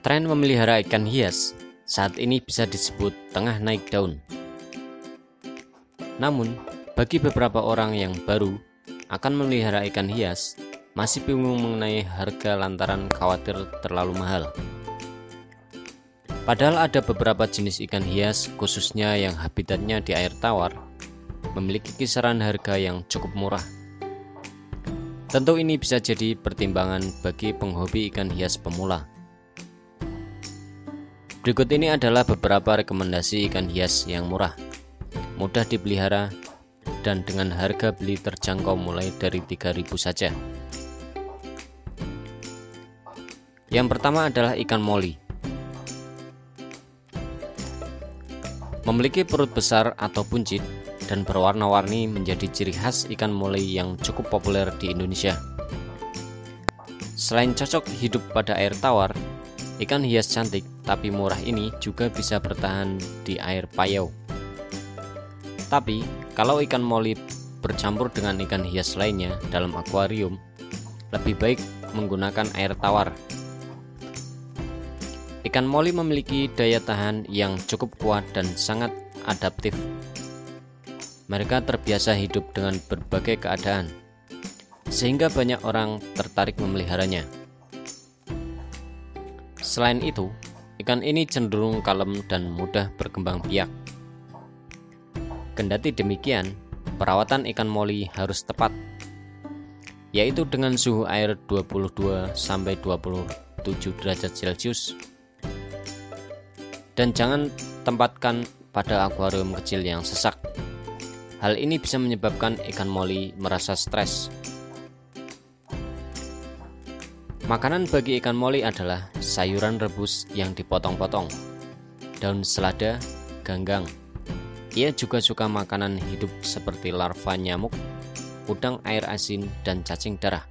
Tren memelihara ikan hias saat ini bisa disebut tengah naik daun. Namun, bagi beberapa orang yang baru akan memelihara ikan hias, masih bingung mengenai harga lantaran khawatir terlalu mahal. Padahal ada beberapa jenis ikan hias, khususnya yang habitatnya di air tawar, memiliki kisaran harga yang cukup murah. Tentu ini bisa jadi pertimbangan bagi penghobi ikan hias pemula. Berikut ini adalah beberapa rekomendasi ikan hias yang murah, mudah dipelihara, dan dengan harga beli terjangkau mulai dari 3.000 saja. Yang pertama adalah ikan moli. Memiliki perut besar atau buncit dan berwarna-warni menjadi ciri khas ikan moli yang cukup populer di Indonesia. Selain cocok hidup pada air tawar, ikan hias cantik tapi murah ini juga bisa bertahan di air payau. Tapi, kalau ikan moli bercampur dengan ikan hias lainnya dalam akuarium, lebih baik menggunakan air tawar. Ikan moli memiliki daya tahan yang cukup kuat dan sangat adaptif. Mereka terbiasa hidup dengan berbagai keadaan, sehingga banyak orang tertarik memeliharanya. Selain itu, ikan ini cenderung kalem dan mudah berkembang biak. Kendati demikian, perawatan ikan moli harus tepat, yaitu dengan suhu air 22-27 derajat Celcius. Dan jangan tempatkan pada akuarium kecil yang sesak. Hal ini bisa menyebabkan ikan moli merasa stres. Makanan bagi ikan moli adalah sayuran rebus yang dipotong-potong, daun selada, ganggang. Ia juga suka makanan hidup seperti larva nyamuk, udang air asin, dan cacing darah.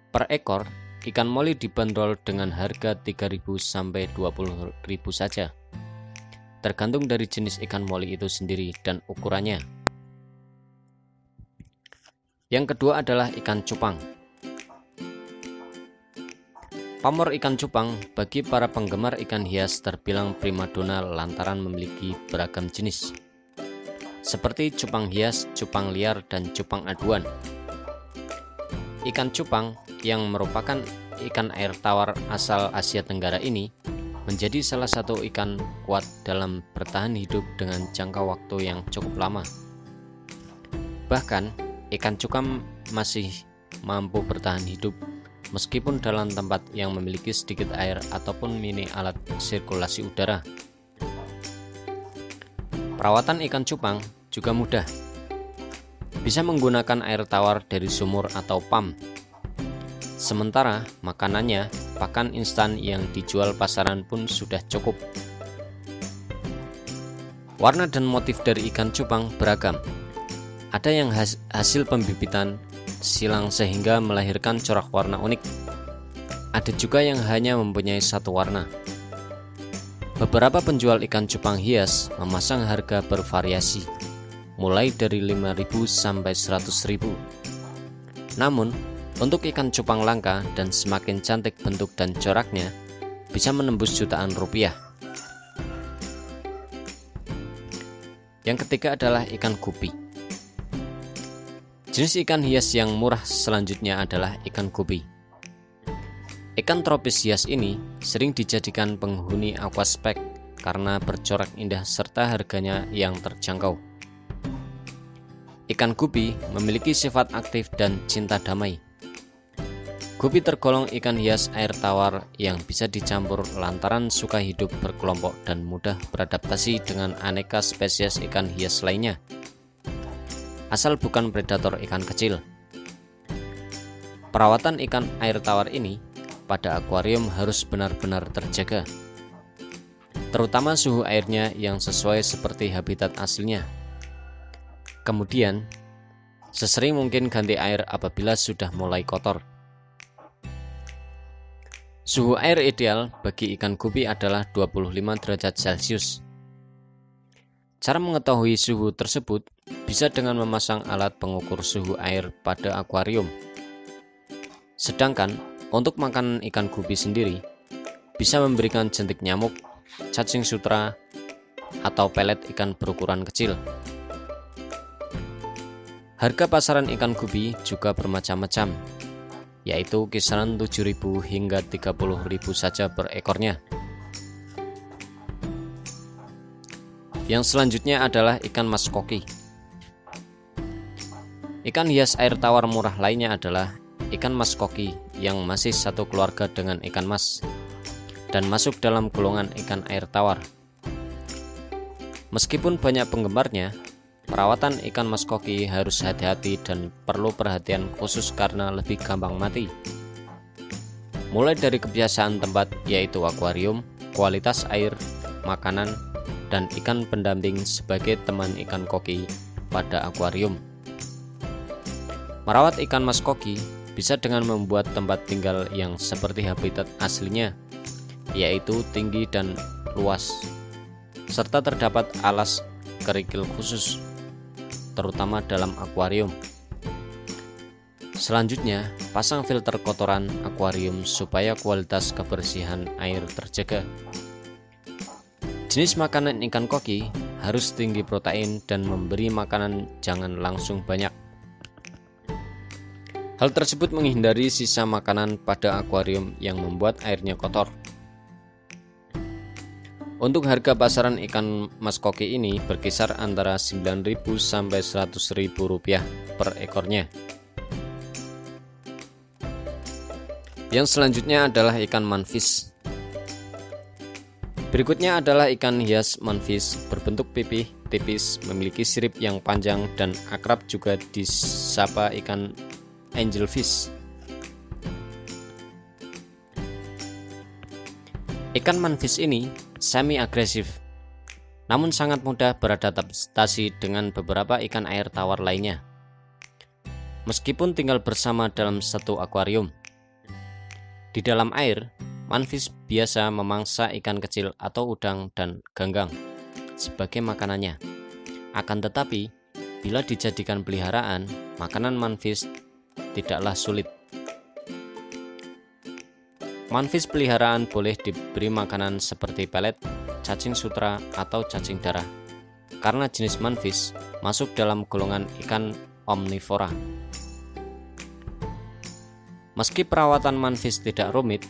Per ekor, ikan moli dibanderol dengan harga 3.000 sampai 20.000 saja. Tergantung dari jenis ikan moli itu sendiri dan ukurannya. Yang kedua adalah ikan cupang. Pamor ikan cupang bagi para penggemar ikan hias terbilang primadona lantaran memiliki beragam jenis, seperti cupang hias, cupang liar, dan cupang aduan. Ikan cupang yang merupakan ikan air tawar asal Asia Tenggara ini menjadi salah satu ikan kuat dalam bertahan hidup dengan jangka waktu yang cukup lama. Bahkan, ikan cupang masih mampu bertahan hidup meskipun dalam tempat yang memiliki sedikit air ataupun mini alat sirkulasi udara. Perawatan ikan cupang juga mudah. Bisa menggunakan air tawar dari sumur atau pam. Sementara makanannya, pakan instan yang dijual pasaran pun sudah cukup. Warna dan motif dari ikan cupang beragam. Ada yang hasil pembibitan silang sehingga melahirkan corak warna unik. Ada juga yang hanya mempunyai satu warna. Beberapa penjual ikan cupang hias memasang harga bervariasi, mulai dari 5.000 sampai 100.000. Namun, untuk ikan cupang langka dan semakin cantik bentuk dan coraknya, bisa menembus jutaan rupiah. Yang ketiga adalah ikan gupi. Jenis ikan hias yang murah selanjutnya adalah ikan gupi. Ikan tropis hias ini sering dijadikan penghuni aquascape karena bercorak indah serta harganya yang terjangkau. Ikan gupi memiliki sifat aktif dan cinta damai. Gupi tergolong ikan hias air tawar yang bisa dicampur lantaran suka hidup berkelompok dan mudah beradaptasi dengan aneka spesies ikan hias lainnya, asal bukan predator ikan kecil. Perawatan ikan air tawar ini pada akuarium harus benar-benar terjaga, terutama suhu airnya yang sesuai seperti habitat aslinya. Kemudian, sesering mungkin ganti air apabila sudah mulai kotor. Suhu air ideal bagi ikan gupi adalah 25 derajat Celcius. Cara mengetahui suhu tersebut bisa dengan memasang alat pengukur suhu air pada akuarium. Sedangkan untuk makanan ikan gupi sendiri, bisa memberikan jentik nyamuk, cacing sutra, atau pelet ikan berukuran kecil. Harga pasaran ikan gupi juga bermacam-macam, yaitu kisaran 7.000 hingga 30.000 saja per ekornya. Yang selanjutnya adalah ikan mas koki. Ikan hias air tawar murah lainnya adalah ikan mas koki yang masih satu keluarga dengan ikan mas dan masuk dalam golongan ikan air tawar. Meskipun banyak penggemarnya, perawatan ikan mas koki harus hati-hati dan perlu perhatian khusus karena lebih gampang mati. Mulai dari kebiasaan tempat, yaitu akuarium, kualitas air, makanan, dan ikan pendamping sebagai teman ikan koki pada akuarium. Merawat ikan mas koki bisa dengan membuat tempat tinggal yang seperti habitat aslinya, yaitu tinggi dan luas, serta terdapat alas kerikil khusus, terutama dalam akuarium. Selanjutnya, pasang filter kotoran akuarium supaya kualitas kebersihan air terjaga. Jenis makanan ikan koki harus tinggi protein dan memberi makanan jangan langsung banyak. Hal tersebut menghindari sisa makanan pada akuarium yang membuat airnya kotor. Untuk harga pasaran ikan mas koki ini berkisar antara 9.000 sampai 100.000 rupiah per ekornya. Yang selanjutnya adalah ikan manfish. Berikutnya adalah ikan hias manfish, berbentuk pipih tipis, memiliki sirip yang panjang dan akrab juga disapa ikan angelfish. Ikan manfish ini semi agresif, namun sangat mudah beradaptasi dengan beberapa ikan air tawar lainnya. Meskipun tinggal bersama dalam satu akuarium, di dalam air, manfish biasa memangsa ikan kecil atau udang dan ganggang sebagai makanannya. Akan tetapi, bila dijadikan peliharaan, makanan manfish tidaklah sulit. Manfish peliharaan boleh diberi makanan seperti pelet, cacing sutra, atau cacing darah, karena jenis manfish masuk dalam golongan ikan omnivora. Meski perawatan manfish tidak rumit,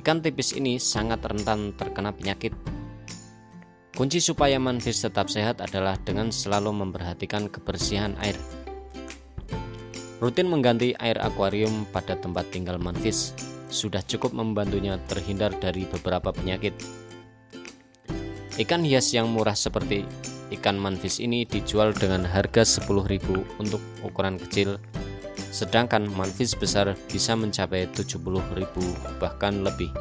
ikan tipis ini sangat rentan terkena penyakit. Kunci supaya manfish tetap sehat adalah dengan selalu memperhatikan kebersihan air. Rutin mengganti air akuarium pada tempat tinggal manfish sudah cukup membantunya terhindar dari beberapa penyakit. Ikan hias yang murah seperti ikan manfish ini dijual dengan harga 10.000 untuk ukuran kecil, sedangkan manfish besar bisa mencapai 70.000 bahkan lebih.